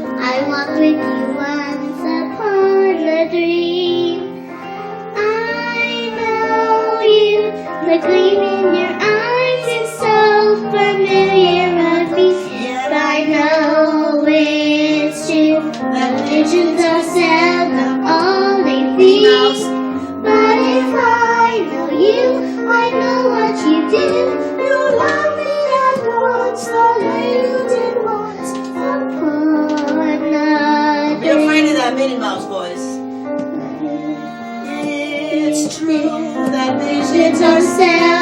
I walked with you once upon a dream. I know you, the gleam in your eyes is so familiar of me. Yet I know it's true. The visions are seldom all they think. But if I know you, I know what you do. You love me as once the you did once upon a Be dream. afraid of that Minnie Mouse voice. It's true that visions are seldom